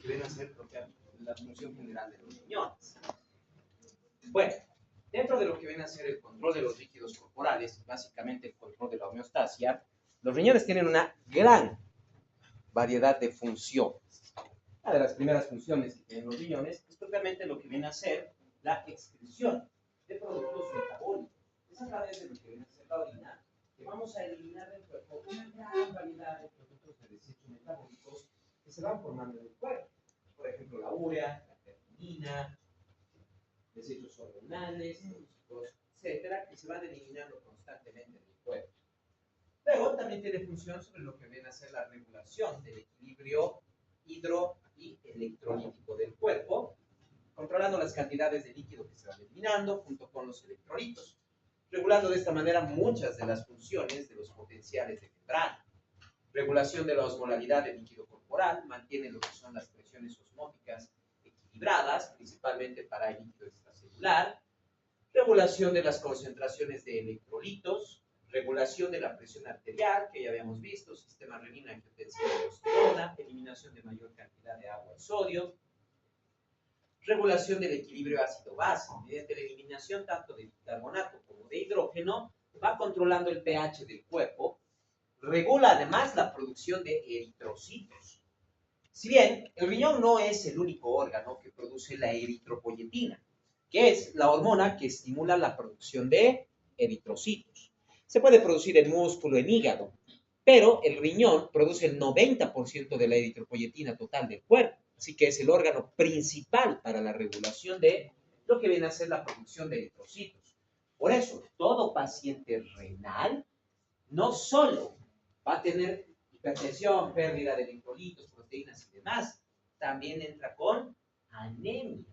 que viene a ser la función general de los riñones. Bueno, dentro de lo que viene a ser el control de los líquidos corporales, básicamente el control de la homeostasia, los riñones tienen una gran variedad de funciones. Una de las primeras funciones que tienen los riñones es propiamente lo que viene a ser la excreción de productos metabólicos. Es a través de lo que viene a ser la orina que vamos a eliminar del cuerpo una gran variedad de productos de desechos metabólicos que se van formando en el cuerpo. Por ejemplo, la urea, la creatinina, desechos hormonales, etcétera, que se van eliminando constantemente del cuerpo. Luego también tiene función sobre lo que viene a ser la regulación del equilibrio hidro y electrolítico del cuerpo, controlando las cantidades de líquido que se van eliminando junto con los electrolitos, regulando de esta manera muchas de las funciones de los potenciales de membrana. Regulación de la osmolaridad del líquido corporal, mantiene lo que son las presiones osmóticas equilibradas, principalmente para el líquido extracelular. Regulación de las concentraciones de electrolitos, regulación de la presión arterial, que ya habíamos visto, sistema renina-angiotensina-aldosterona, eliminación de mayor cantidad de agua y sodio, regulación del equilibrio ácido-base, mediante la eliminación tanto de bicarbonato como de hidrógeno, va controlando el pH del cuerpo, regula además la producción de eritrocitos. Si bien el riñón no es el único órgano que produce la eritropoyetina, que es la hormona que estimula la producción de eritrocitos. Se puede producir en músculo, en hígado, pero el riñón produce el 90% de la eritropoyetina total del cuerpo, así que es el órgano principal para la regulación de lo que viene a ser la producción de eritrocitos. Por eso, todo paciente renal no solo va a tener hipertensión, pérdida de electrolitos, proteínas y demás, también entra con anemia.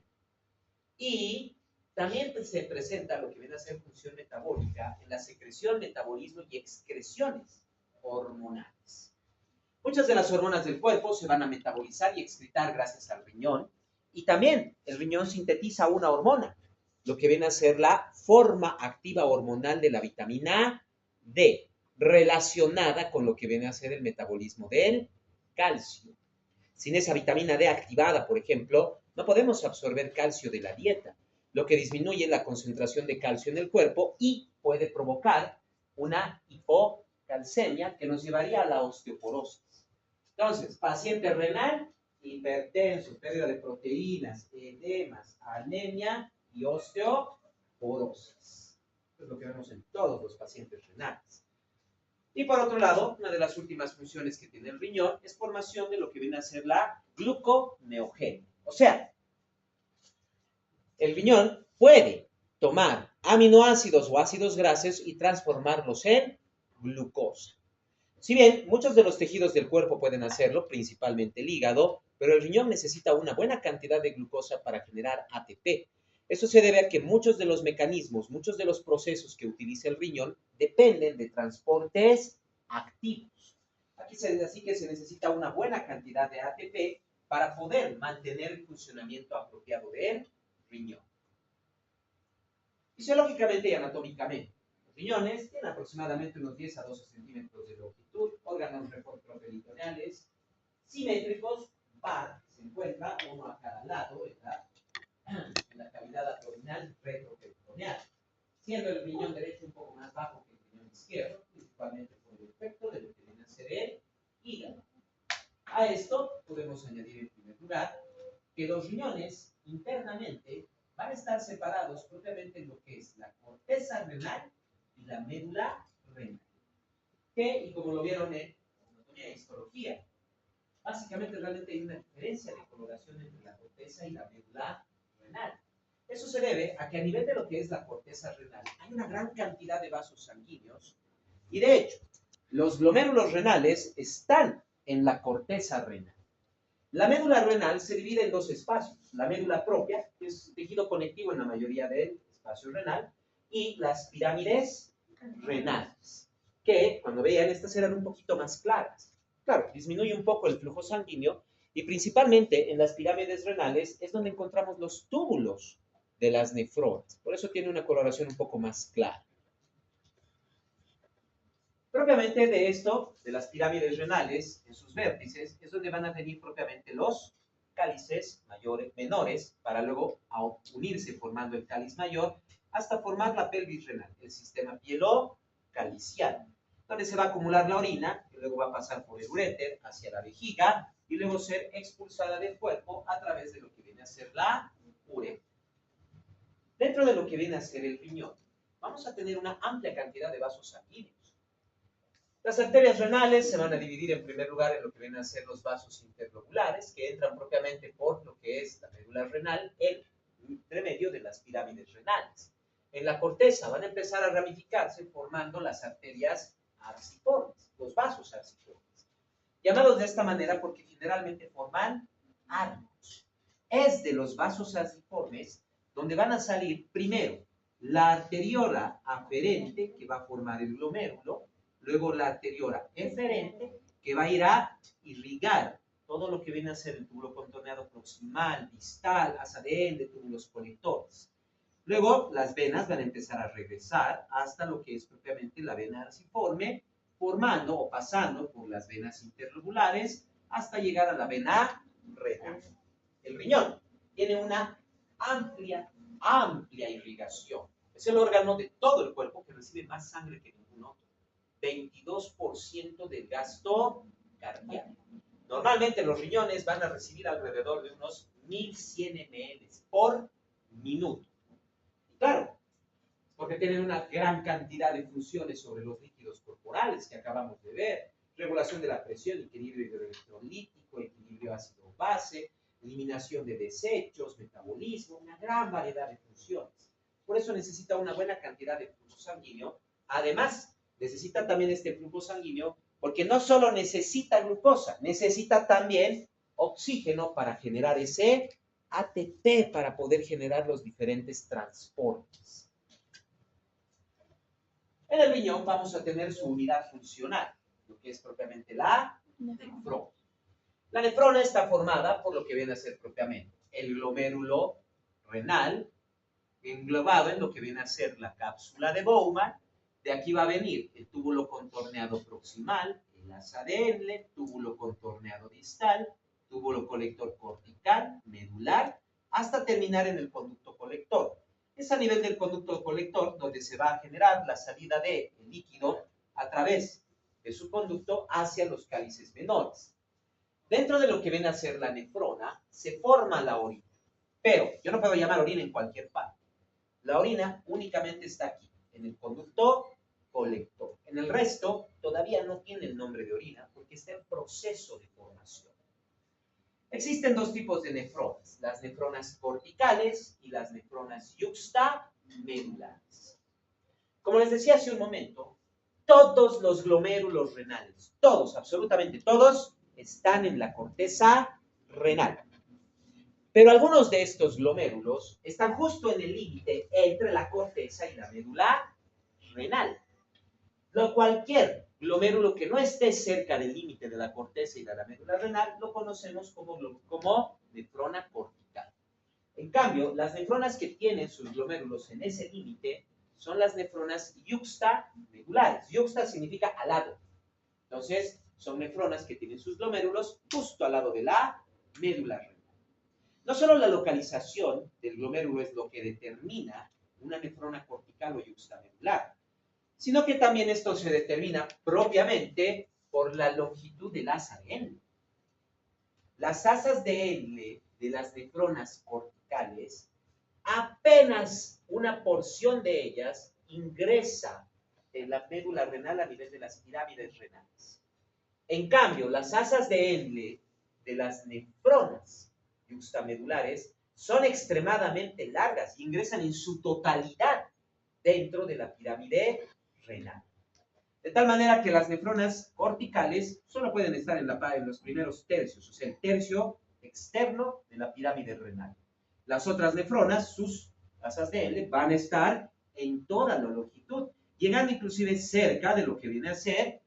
Y también se presenta lo que viene a ser función metabólica en la secreción, metabolismo y excreciones hormonales. Muchas de las hormonas del cuerpo se van a metabolizar y excretar gracias al riñón. Y también el riñón sintetiza una hormona, lo que viene a ser la forma activa hormonal de la vitamina D, relacionada con lo que viene a ser el metabolismo del calcio. Sin esa vitamina D activada, por ejemplo, no podemos absorber calcio de la dieta, lo que disminuye la concentración de calcio en el cuerpo y puede provocar una hipocalcemia que nos llevaría a la osteoporosis. Entonces, paciente renal, hipertenso, pérdida de proteínas, edemas, anemia y osteoporosis. Esto es lo que vemos en todos los pacientes renales. Y por otro lado, una de las últimas funciones que tiene el riñón es formación de lo que viene a ser la gluconeogénea. O sea, el riñón puede tomar aminoácidos o ácidos grasos y transformarlos en glucosa. Si bien muchos de los tejidos del cuerpo pueden hacerlo, principalmente el hígado, pero el riñón necesita una buena cantidad de glucosa para generar ATP. Eso se debe a que muchos de los mecanismos, muchos de los procesos que utiliza el riñón dependen de transportes activos. Así que se necesita una buena cantidad de ATP para poder mantener el funcionamiento apropiado del riñón. Fisiológicamente y anatómicamente, los riñones tienen aproximadamente unos 10 a 12 centímetros de longitud, órganos retroperitoneales simétricos, par, que se encuentra uno a cada lado en la cavidad abdominal retroperitoneal, siendo el riñón derecho un poco más bajo que el riñón izquierdo, principalmente por el efecto de lo que viene a ser el hígado. A esto podemos añadir en primer lugar que los riñones internamente van a estar separados propiamente en lo que es la corteza renal y la médula renal. Que, y como lo vieron en anatomía e histología, básicamente realmente hay una diferencia de coloración entre la corteza y la médula renal. Eso se debe a que a nivel de lo que es la corteza renal hay una gran cantidad de vasos sanguíneos y de hecho los glomérulos renales están en la corteza renal. La médula renal se divide en dos espacios, la médula propia, que es tejido conectivo en la mayoría del espacio renal, y las pirámides renales, que cuando veían estas eran un poquito más claras. Claro, disminuye un poco el flujo sanguíneo y principalmente en las pirámides renales es donde encontramos los túbulos de las nefronas. Por eso tiene una coloración un poco más clara. Propiamente de esto, de las pirámides renales, en sus vértices, es donde van a venir propiamente los cálices menores para luego unirse formando el cáliz mayor hasta formar la pelvis renal, el sistema pielocaliciano, donde se va a acumular la orina, que luego va a pasar por el uréter hacia la vejiga y luego ser expulsada del cuerpo a través de lo que viene a ser la uretra. Dentro de lo que viene a ser el riñón, vamos a tener una amplia cantidad de vasos sanguíneos. Las arterias renales se van a dividir en primer lugar en lo que vienen a ser los vasos interlobulares, que entran propiamente por lo que es la médula renal, entre medio de las pirámides renales. En la corteza van a empezar a ramificarse formando las arterias arciformes, los vasos arciformes, llamados de esta manera porque generalmente forman arcos. Es de los vasos arciformes donde van a salir primero la arteriola aferente, que va a formar el glomérulo, luego la arteriola eferente, que va a ir a irrigar todo lo que viene a ser el túbulo contorneado proximal, distal, asa de Ende, túbulos colectores. Luego las venas van a empezar a regresar hasta lo que es propiamente la vena arciforme, formando o pasando por las venas interlobulares hasta llegar a la vena renal. El riñón tiene una amplia irrigación. Es el órgano de todo el cuerpo que recibe más sangre que ningún otro. 22% del gasto cardíaco. Normalmente los riñones van a recibir alrededor de unos 1100 ml por minuto. Y claro, porque tienen una gran cantidad de funciones sobre los líquidos corporales que acabamos de ver. Regulación de la presión, equilibrio hidroelectrolítico, equilibrio ácido-base, eliminación de desechos, metabolismo, una gran variedad de funciones. Por eso necesita una buena cantidad de flujo sanguíneo. Además, necesita también este flujo sanguíneo porque no solo necesita glucosa, necesita también oxígeno para generar ese ATP, para poder generar los diferentes transportes. En el riñón vamos a tener su unidad funcional, lo que es propiamente la nefrona. La nefrona está formada por lo que viene a ser propiamente el glomérulo renal, englobado en lo que viene a ser la cápsula de Bowman. De aquí va a venir el túbulo contorneado proximal, el asa de Henle, túbulo contorneado distal, túbulo colector cortical, medular, hasta terminar en el conducto colector. Es a nivel del conducto colector donde se va a generar la salida de líquido a través de su conducto hacia los cálices menores. Dentro de lo que viene a ser la nefrona, se forma la orina. Pero yo no puedo llamar orina en cualquier parte. La orina únicamente está aquí, en el conducto colector. En el resto, todavía no tiene el nombre de orina porque está en proceso de formación. Existen dos tipos de nefronas, las nefronas corticales y las nefronas yuxtamedulares. Como les decía hace un momento, todos los glomérulos renales, todos, absolutamente todos, están en la corteza renal. Pero algunos de estos glomérulos están justo en el límite entre la corteza y la médula renal. Cualquier glomérulo que no esté cerca del límite de la corteza y de la médula renal lo conocemos como nefrona cortical. En cambio, las nefronas que tienen sus glomérulos en ese límite son las nefronas yuxtamedulares. Yuxta significa al lado. Entonces, son nefronas que tienen sus glomérulos justo al lado de la médula renal. No solo la localización del glomérulo es lo que determina una nefrona cortical o yuxtamedular, sino que también esto se determina propiamente por la longitud del asa de Henle. Las asas de Henle de las nefronas corticales, apenas una porción de ellas ingresa en la médula renal a nivel de las pirámides renales. En cambio, las asas de Henle de las nefronas yuxtamedulares son extremadamente largas y ingresan en su totalidad dentro de la pirámide renal. De tal manera que las nefronas corticales solo pueden estar en los primeros tercios, o sea, el tercio externo de la pirámide renal. Las otras nefronas, sus asas de Henle, van a estar en toda la longitud, llegando inclusive cerca de lo que viene a ser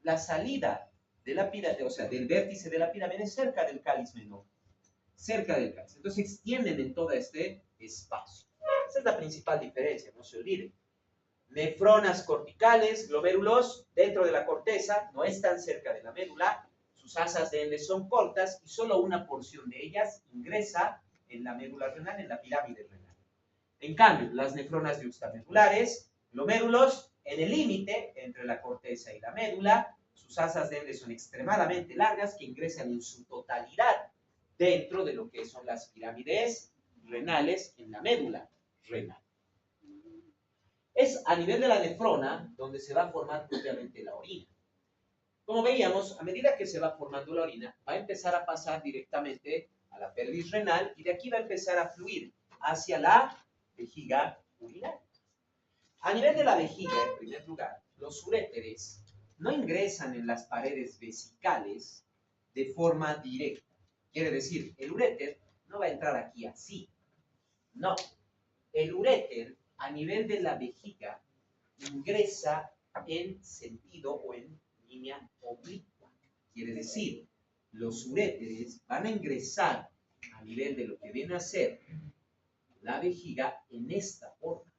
la salida de la pirámide, o sea, del vértice de la pirámide, cerca del cáliz menor. Cerca del cáliz. Entonces se extienden en todo este espacio. Esa es la principal diferencia, no se olviden. Nefronas corticales, glomérulos dentro de la corteza, no están cerca de la médula, sus asas de Henle son cortas y solo una porción de ellas ingresa en la médula renal, en la pirámide renal. En cambio, las nefronas yuxtamedulares, glomérulos, en el límite entre la corteza y la médula, sus asas de Henle son extremadamente largas que ingresan en su totalidad dentro de lo que son las pirámides renales en la médula renal. Es a nivel de la nefrona donde se va a formar propiamente la orina. Como veíamos, a medida que se va formando la orina, va a empezar a pasar directamente a la pelvis renal y de aquí va a empezar a fluir hacia la vejiga urinaria. A nivel de la vejiga, en primer lugar, los uréteres no ingresan en las paredes vesicales de forma directa. Quiere decir, el uréter no va a entrar aquí así. No. El uréter, a nivel de la vejiga, ingresa en sentido o en línea oblicua. Quiere decir, los uréteres van a ingresar a nivel de lo que viene a ser la vejiga en esta forma.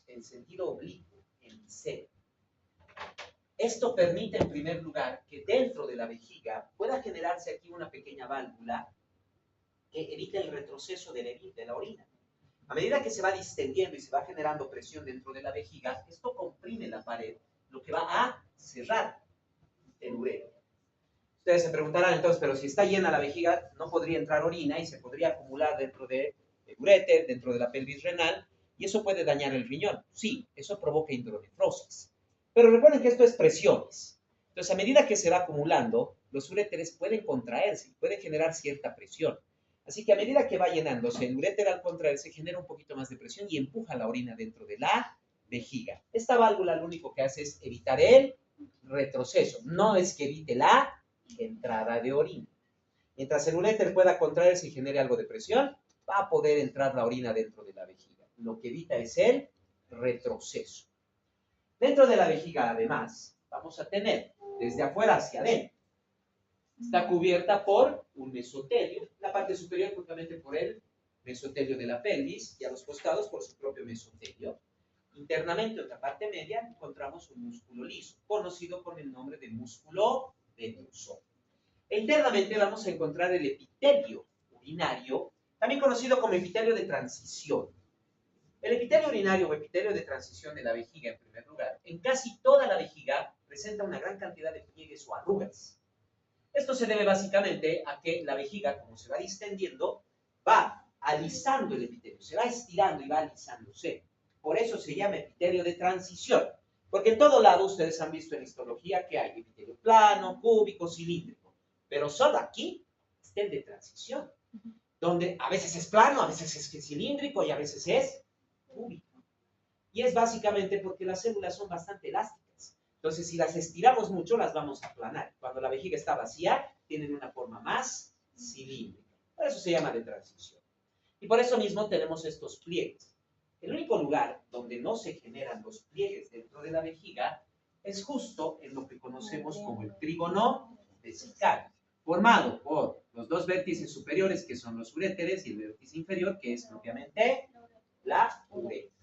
En sentido oblicuo, en C. Esto permite, en primer lugar, que dentro de la vejiga pueda generarse aquí una pequeña válvula que evite el retroceso de la orina. A medida que se va distendiendo y se va generando presión dentro de la vejiga, esto comprime la pared, lo que va a cerrar el uréter. Ustedes se preguntarán entonces, pero si está llena la vejiga, no podría entrar orina y se podría acumular dentro del uréter, dentro de la pelvis renal, y eso puede dañar el riñón. Sí, eso provoca hidronefrosis. Pero recuerden que esto es presiones. Entonces, a medida que se va acumulando, los uréteres pueden contraerse, pueden generar cierta presión. Así que a medida que va llenándose, el uréter al contraerse genera un poquito más de presión y empuja la orina dentro de la vejiga. Esta válvula lo único que hace es evitar el retroceso, no es que evite la entrada de orina. Mientras el uréter pueda contraerse y genere algo de presión, va a poder entrar la orina dentro de la vejiga. Lo que evita es el retroceso. Dentro de la vejiga, además, vamos a tener desde afuera hacia adentro. Está cubierta por un mesotelio, la parte superior justamente por el mesotelio de la pelvis y a los costados por su propio mesotelio. Internamente, otra parte media, encontramos un músculo liso, conocido con el nombre de músculo venoso. E internamente vamos a encontrar el epitelio urinario, también conocido como epitelio de transición. El epitelio urinario o epitelio de transición de la vejiga, en primer lugar, en casi toda la vejiga presenta una gran cantidad de pliegues o arrugas. Esto se debe básicamente a que la vejiga, como se va distendiendo, va alisando el epitelio, se va estirando y va alisándose. Por eso se llama epitelio de transición. Porque en todo lado ustedes han visto en histología que hay epitelio plano, cúbico, cilíndrico. Pero solo aquí está el de transición, donde a veces es plano, a veces es cilíndrico y a veces es cúbico. Y es básicamente porque las células son bastante elásticas. Entonces, si las estiramos mucho, las vamos a aplanar. Cuando la vejiga está vacía, tienen una forma más cilíndrica. Por eso se llama de transición. Y por eso mismo tenemos estos pliegues. El único lugar donde no se generan los pliegues dentro de la vejiga es justo en lo que conocemos como el trígono vesical, formado por los dos vértices superiores, que son los uréteres, y el vértice inferior, que es propiamente la uretra.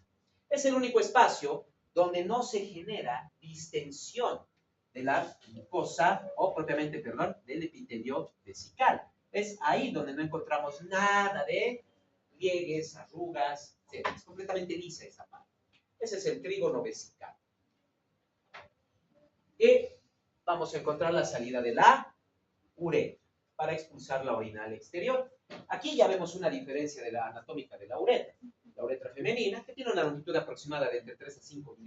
Es el único espacio donde no se genera distensión de la mucosa, o propiamente, perdón, del epitelio vesical. Es ahí donde no encontramos nada de pliegues, arrugas, etc. Es completamente lisa esa parte. Ese es el trígono vesical. Y vamos a encontrar la salida de la uretra para expulsar la orina al exterior. Aquí ya vemos una diferencia de la anatómica de la uretra. La uretra femenina, que tiene una longitud aproximada de entre 3 a 5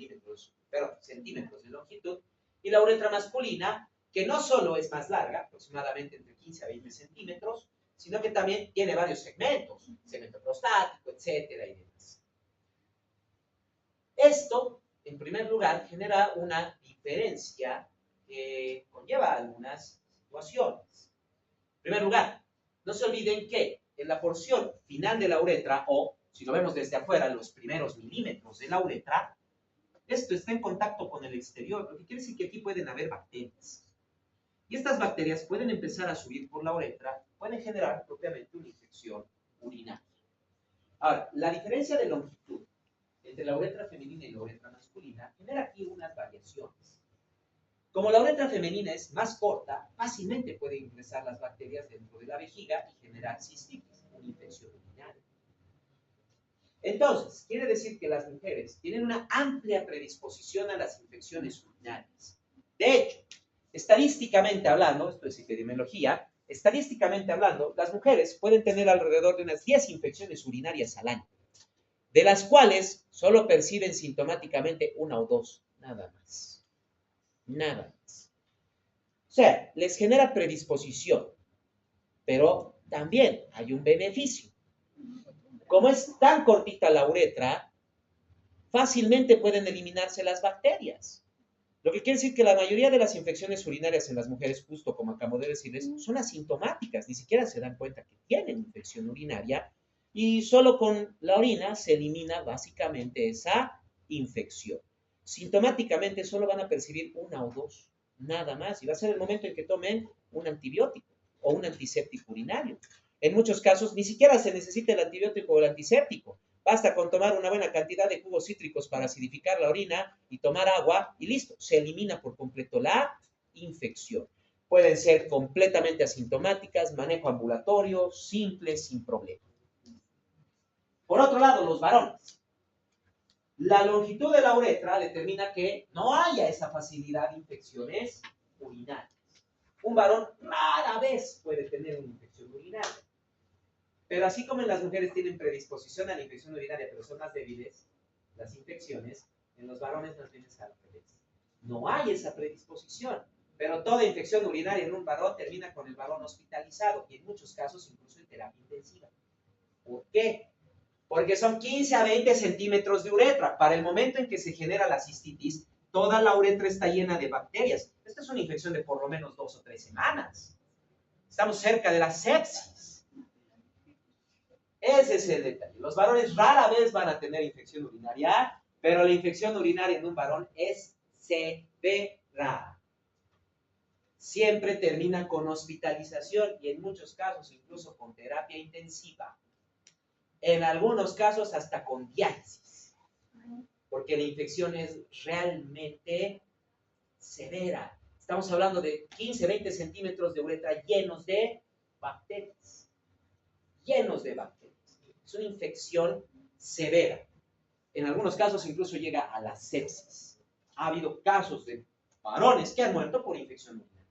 centímetros de longitud, y la uretra masculina, que no solo es más larga, aproximadamente entre 15 a 20 centímetros, sino que también tiene varios segmentos, segmento prostático, etcétera, y demás. Esto, en primer lugar, genera una diferencia que conlleva algunas situaciones. En primer lugar, no se olviden que en la porción final de la uretra, o si lo vemos desde afuera, los primeros milímetros de la uretra, esto está en contacto con el exterior, lo que quiere decir que aquí pueden haber bacterias. Y estas bacterias pueden empezar a subir por la uretra, pueden generar propiamente una infección urinaria. Ahora, la diferencia de longitud entre la uretra femenina y la uretra masculina genera aquí unas variaciones. Como la uretra femenina es más corta, fácilmente puede ingresar las bacterias dentro de la vejiga y generar cistitis, una infección urinaria. Entonces, quiere decir que las mujeres tienen una amplia predisposición a las infecciones urinarias. De hecho, estadísticamente hablando, esto es epidemiología, estadísticamente hablando, las mujeres pueden tener alrededor de unas 10 infecciones urinarias al año, de las cuales solo perciben sintomáticamente una o dos, nada más. Nada más. O sea, les genera predisposición, pero también hay un beneficio. Como es tan cortita la uretra, fácilmente pueden eliminarse las bacterias. Lo que quiere decir que la mayoría de las infecciones urinarias en las mujeres, justo como acabo de decirles, son asintomáticas, ni siquiera se dan cuenta que tienen infección urinaria y solo con la orina se elimina básicamente esa infección. Sintomáticamente solo van a percibir una o dos, nada más, y va a ser el momento en que tomen un antibiótico o un antiséptico urinario. En muchos casos ni siquiera se necesita el antibiótico o el antiséptico. Basta con tomar una buena cantidad de jugos cítricos para acidificar la orina y tomar agua y listo, se elimina por completo la infección. Pueden ser completamente asintomáticas, manejo ambulatorio, simple, sin problema. Por otro lado, los varones. La longitud de la uretra determina que no haya esa facilidad de infecciones urinarias. Un varón rara vez puede tener una infección urinaria. Pero así como en las mujeres tienen predisposición a la infección urinaria, pero son más débiles las infecciones, en los varones más bien es al revés. No hay esa predisposición, pero toda infección urinaria en un varón termina con el varón hospitalizado y en muchos casos incluso en terapia intensiva. ¿Por qué? Porque son 15 a 20 centímetros de uretra. Para el momento en que se genera la cistitis, toda la uretra está llena de bacterias. Esta es una infección de por lo menos 2 o 3 semanas. Estamos cerca de la sepsis. Ese es el detalle. Los varones rara vez van a tener infección urinaria, pero la infección urinaria en un varón es severa. Siempre termina con hospitalización y en muchos casos incluso con terapia intensiva. En algunos casos hasta con diálisis, porque la infección es realmente severa. Estamos hablando de 15, 20 centímetros de uretra llenos de bacterias. Llenos de bacterias. Es una infección severa. En algunos casos incluso llega a la sepsis. Ha habido casos de varones que han muerto por infección urinaria.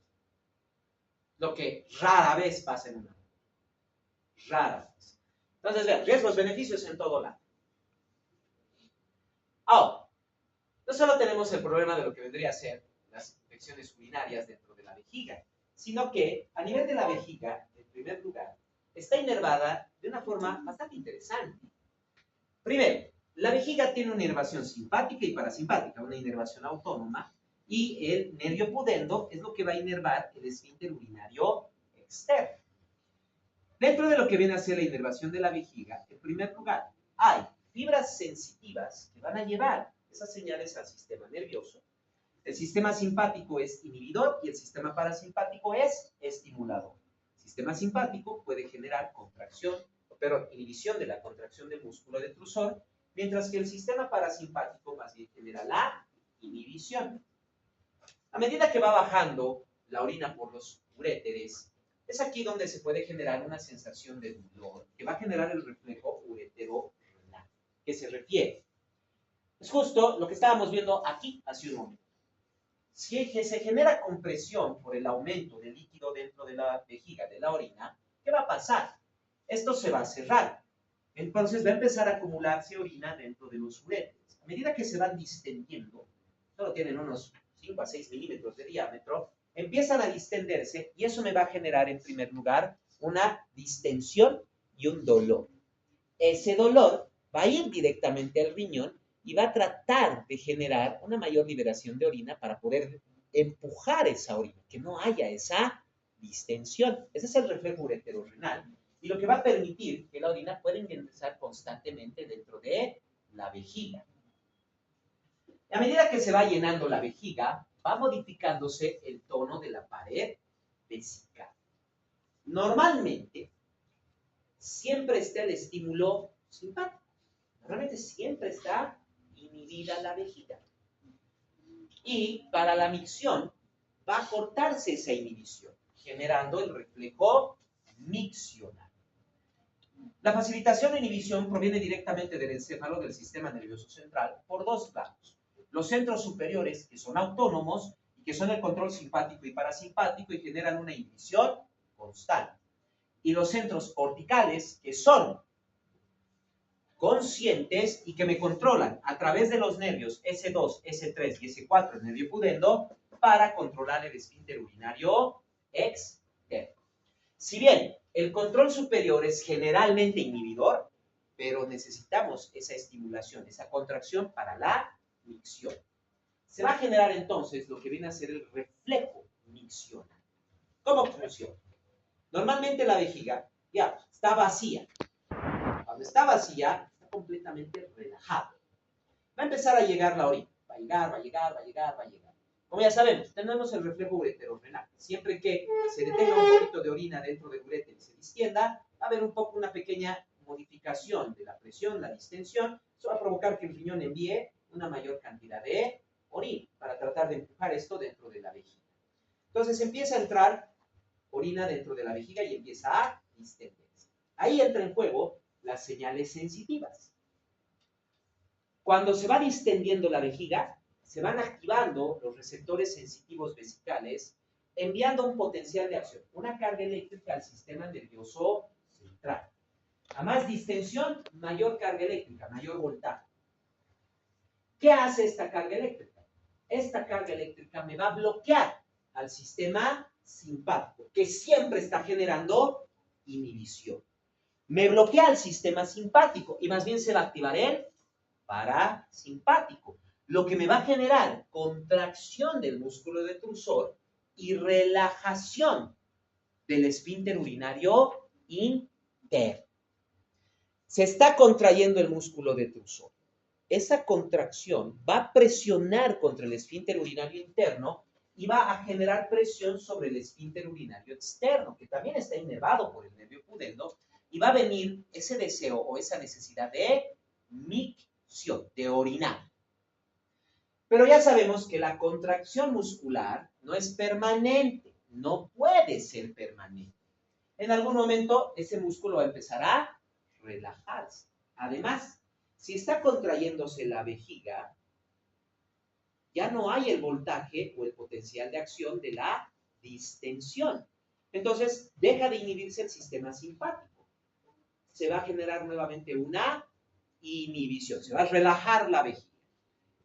Lo que rara vez pasa en una mujer. Rara vez. Entonces, vean, riesgos, beneficios en todo lado. Ahora, no solo tenemos el problema de lo que vendría a ser las infecciones urinarias dentro de la vejiga, sino que a nivel de la vejiga, en primer lugar, está inervada de una forma bastante interesante. Primero, la vejiga tiene una inervación simpática y parasimpática, una inervación autónoma, y el nervio pudendo es lo que va a inervar el esfínter urinario externo. Dentro de lo que viene a ser la inervación de la vejiga, en primer lugar, hay fibras sensitivas que van a llevar esas señales al sistema nervioso. El sistema simpático es inhibidor y el sistema parasimpático es estimulador. El sistema simpático puede generar inhibición de la contracción del músculo detrusor, mientras que el sistema parasimpático más bien genera la inhibición. A medida que va bajando la orina por los uréteres, es aquí donde se puede generar una sensación de dolor que va a generar el reflejo uretero-renal, que se refiere. Es justo lo que estábamos viendo aquí hace un momento. Si se genera compresión por el aumento del líquido dentro de la vejiga, de la orina, ¿qué va a pasar? Esto se va a cerrar. Entonces va a empezar a acumularse orina dentro de los uréteres. A medida que se van distendiendo, solo tienen unos 5 a 6 milímetros de diámetro, empiezan a distenderse y eso me va a generar en primer lugar una distensión y un dolor. Ese dolor va a ir directamente al riñón y va a tratar de generar una mayor liberación de orina para poder empujar esa orina, que no haya esa distensión. Ese es el reflejo ureterorrenal y lo que va a permitir que la orina pueda ingresar constantemente dentro de la vejiga. A medida que se va llenando la vejiga, va modificándose el tono de la pared vesical. Normalmente, siempre está el estímulo simpático. Normalmente siempre está inhibida la vejiga. Y para la micción, va a cortarse esa inhibición, generando el reflejo miccional. La facilitación de inhibición proviene directamente del encéfalo del sistema nervioso central por dos lados. Los centros superiores, que son autónomos y que son el control simpático y parasimpático y generan una inhibición constante. Y los centros corticales, que son conscientes y que me controlan a través de los nervios S2, S3 y S4, el nervio pudendo, para controlar el esfínter urinario externo. Si bien el control superior es generalmente inhibidor, pero necesitamos esa estimulación, esa contracción para la micción. Se va a generar entonces lo que viene a ser el reflejo miccional. ¿Cómo funciona? Normalmente la vejiga ya está vacía. Cuando está vacía, está completamente relajada. Va a empezar a llegar la orina. Va a llegar, va a llegar, va a llegar, va a llegar. Como ya sabemos, tenemos el reflejo ureterorrenal. Siempre que se detenga un poquito de orina dentro del uréter y se distienda, va a haber un poco una pequeña modificación de la presión, la distensión. Eso va a provocar que el riñón envíe una mayor cantidad de orina para tratar de empujar esto dentro de la vejiga. Entonces empieza a entrar orina dentro de la vejiga y empieza a distenderse. Ahí entra en juego las señales sensitivas. Cuando se va distendiendo la vejiga, se van activando los receptores sensitivos vesicales, enviando un potencial de acción, una carga eléctrica al sistema nervioso central. A más distensión, mayor carga eléctrica, mayor voltaje. ¿Qué hace esta carga eléctrica? Esta carga eléctrica me va a bloquear al sistema simpático, que siempre está generando inhibición. Me bloquea el sistema simpático y más bien se va a activar el parasimpático, lo que me va a generar contracción del músculo detrusor y relajación del esfínter urinario interno. Se está contrayendo el músculo detrusor. Esa contracción va a presionar contra el esfínter urinario interno y va a generar presión sobre el esfínter urinario externo, que también está inervado por el nervio pudendo, y va a venir ese deseo o esa necesidad de micción, de orinar. Pero ya sabemos que la contracción muscular no es permanente, no puede ser permanente. En algún momento ese músculo va a empezar a relajarse. Además, si está contrayéndose la vejiga, ya no hay el voltaje o el potencial de acción de la distensión. Entonces, deja de inhibirse el sistema simpático. Se va a generar nuevamente una inhibición, se va a relajar la vejiga.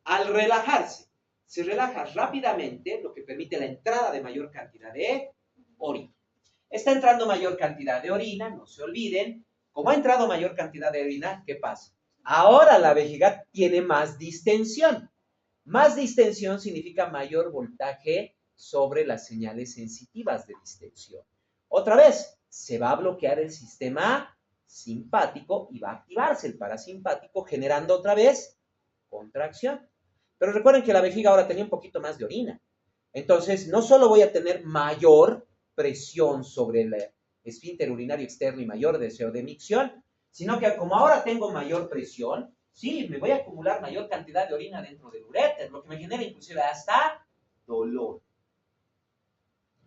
Al relajarse, se relaja rápidamente, lo que permite la entrada de mayor cantidad de orina. Está entrando mayor cantidad de orina, no se olviden. Como ha entrado mayor cantidad de orina, ¿qué pasa? Ahora la vejiga tiene más distensión. Más distensión significa mayor voltaje sobre las señales sensitivas de distensión. Otra vez, se va a bloquear el sistema simpático y va a activarse el parasimpático, generando otra vez contracción. Pero recuerden que la vejiga ahora tenía un poquito más de orina. Entonces, no solo voy a tener mayor presión sobre el esfínter urinario externo y mayor deseo de micción, sino que como ahora tengo mayor presión, sí, me voy a acumular mayor cantidad de orina dentro del uréter, lo que me genera inclusive hasta dolor.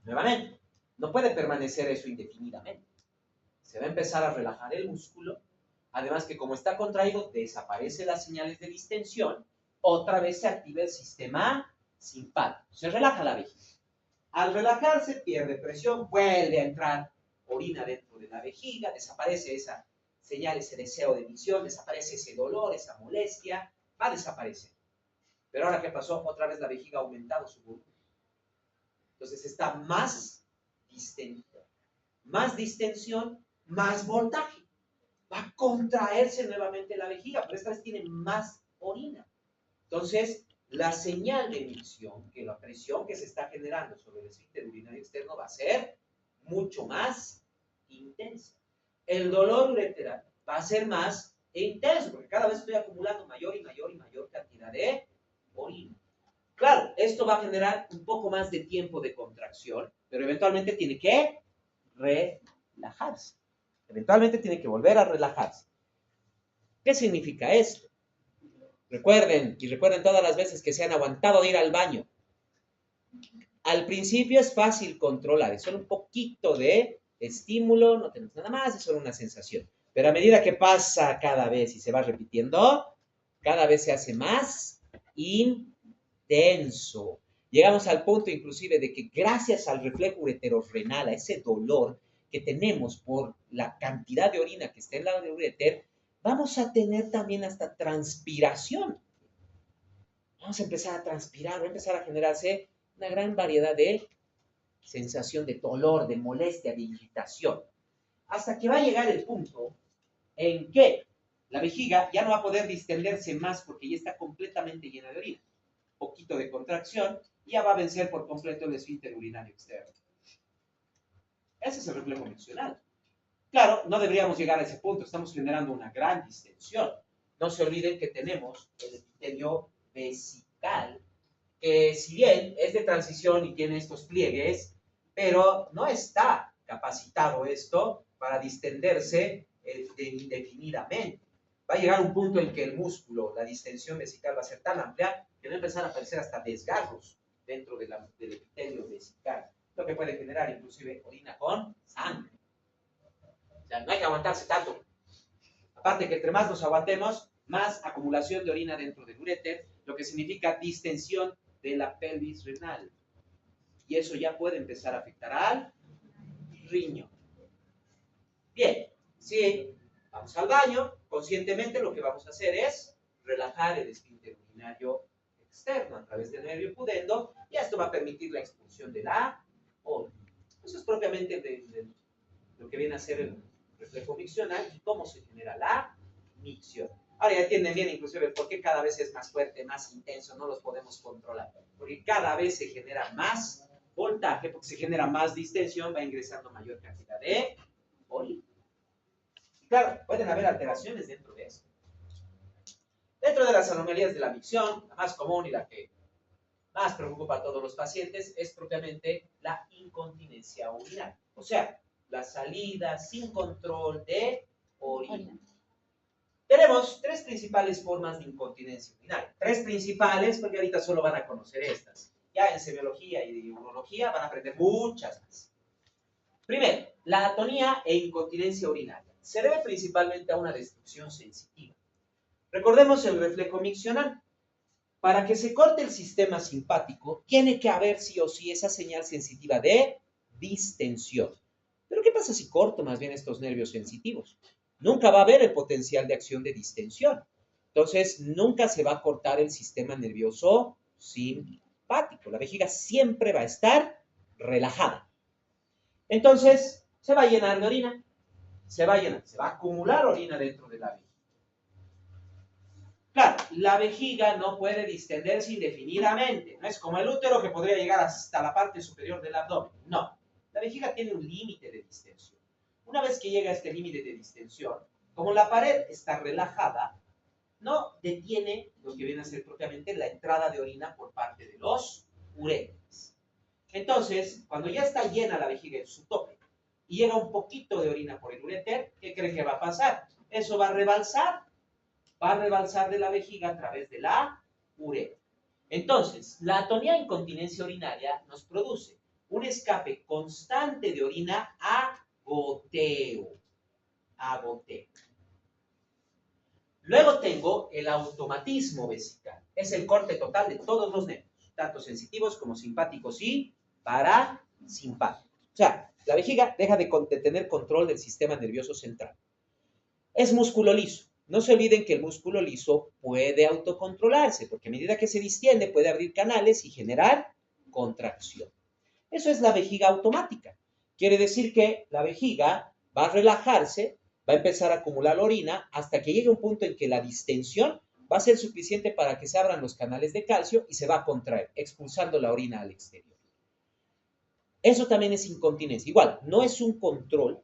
Nuevamente, no puede permanecer eso indefinidamente. Se va a empezar a relajar el músculo, además que como está contraído, desaparecen las señales de distensión, otra vez se activa el sistema simpático, se relaja la vejiga. Al relajarse, pierde presión, vuelve a entrar orina dentro de la vejiga, desaparece esa señal, ese deseo de micción, desaparece ese dolor, esa molestia, va a desaparecer. Pero ahora, ¿qué pasó? Otra vez la vejiga ha aumentado su volumen. Entonces está más distendida. Más distensión, más voltaje. Va a contraerse nuevamente la vejiga, pero esta vez tiene más orina. Entonces, la señal de micción, que la presión que se está generando sobre el esfínter urinario externo va a ser mucho más intensa. El dolor ureteral va a ser más intenso, porque cada vez estoy acumulando mayor y mayor y mayor cantidad de orina. Claro, esto va a generar un poco más de tiempo de contracción, pero eventualmente tiene que relajarse. Eventualmente tiene que volver a relajarse. ¿Qué significa esto? Recuerden, y recuerden todas las veces que se han aguantado de ir al baño. Al principio es fácil controlar, es solo un poquito de estímulo, no tenemos nada más, es solo una sensación. Pero a medida que pasa cada vez y se va repitiendo, cada vez se hace más intenso. Llegamos al punto inclusive de que gracias al reflejo ureterorrenal, a ese dolor que tenemos por la cantidad de orina que está en la ureter, vamos a tener también hasta transpiración. Vamos a empezar a transpirar, va a empezar a generarse una gran variedad de sensación de dolor, de molestia, de irritación, hasta que va a llegar el punto en que la vejiga ya no va a poder distenderse más porque ya está completamente llena de orina. Un poquito de contracción y ya va a vencer por completo el esfínter urinario externo. Ese es el reflejo miccional. Claro, no deberíamos llegar a ese punto, estamos generando una gran distensión. No se olviden que tenemos el epitelio vesical, que si bien es de transición y tiene estos pliegues, pero no está capacitado esto para distenderse indefinidamente. Va a llegar un punto en que el músculo, la distensión vesical va a ser tan amplia que va a empezar a aparecer hasta desgarros dentro del epitelio vesical, lo que puede generar inclusive orina con sangre. O sea, no hay que aguantarse tanto. Aparte que entre más nos aguantemos, más acumulación de orina dentro del uréter, lo que significa distensión de la pelvis renal. Y eso ya puede empezar a afectar al riñón. Bien, si vamos al baño, conscientemente lo que vamos a hacer es relajar el esfínter urinario externo a través del nervio pudendo, y esto va a permitir la expulsión de la orina. Eso es propiamente de lo que viene a ser el reflejo miccional y cómo se genera la micción. Ahora ya entienden bien inclusive por qué cada vez es más fuerte, más intenso, no los podemos controlar. Porque cada vez se genera más voltaje, porque se genera más distensión, va ingresando mayor cantidad de orina. Y claro, pueden haber alteraciones dentro de eso. Dentro de las anomalías de la micción, la más común y la que más preocupa a todos los pacientes es propiamente la incontinencia urinaria. O sea, la salida sin control de orina. Tenemos tres principales formas de incontinencia urinaria. Tres principales, porque ahorita solo van a conocer estas. Ya en semiología y urología van a aprender muchas más. Primero, la atonía e incontinencia urinaria. Se debe principalmente a una destrucción sensitiva. Recordemos el reflejo miccional. Para que se corte el sistema simpático, tiene que haber sí o sí esa señal sensitiva de distensión. Pero ¿qué pasa si corto más bien estos nervios sensitivos? Nunca va a haber el potencial de acción de distensión. Entonces, nunca se va a cortar el sistema nervioso simpático. La vejiga siempre va a estar relajada. Entonces, se va a llenar de orina. Se va a acumular orina dentro de la vejiga. Claro, la vejiga no puede distenderse indefinidamente. No es como el útero que podría llegar hasta la parte superior del abdomen. No, la vejiga tiene un límite de distensión. Una vez que llega a este límite de distensión, como la pared está relajada, no detiene lo que viene a ser propiamente la entrada de orina por parte de los uréteres. Entonces, cuando ya está llena la vejiga en su tope y llega un poquito de orina por el uréter, ¿qué creen que va a pasar? Eso va a rebalsar de la vejiga a través de la uretra. Entonces, la atonía incontinencia urinaria nos produce un escape constante de orina a goteo. Luego tengo el automatismo vesical. Es el corte total de todos los nervios, tanto sensitivos como simpáticos y parasimpáticos. O sea, la vejiga deja de tener control del sistema nervioso central. Es músculo liso. No se olviden que el músculo liso puede autocontrolarse, porque a medida que se distiende puede abrir canales y generar contracción. Eso es la vejiga automática. Quiere decir que la vejiga va a relajarse, va a empezar a acumular orina hasta que llegue un punto en que la distensión va a ser suficiente para que se abran los canales de calcio y se va a contraer, expulsando la orina al exterior. Eso también es incontinencia. Igual, no es un control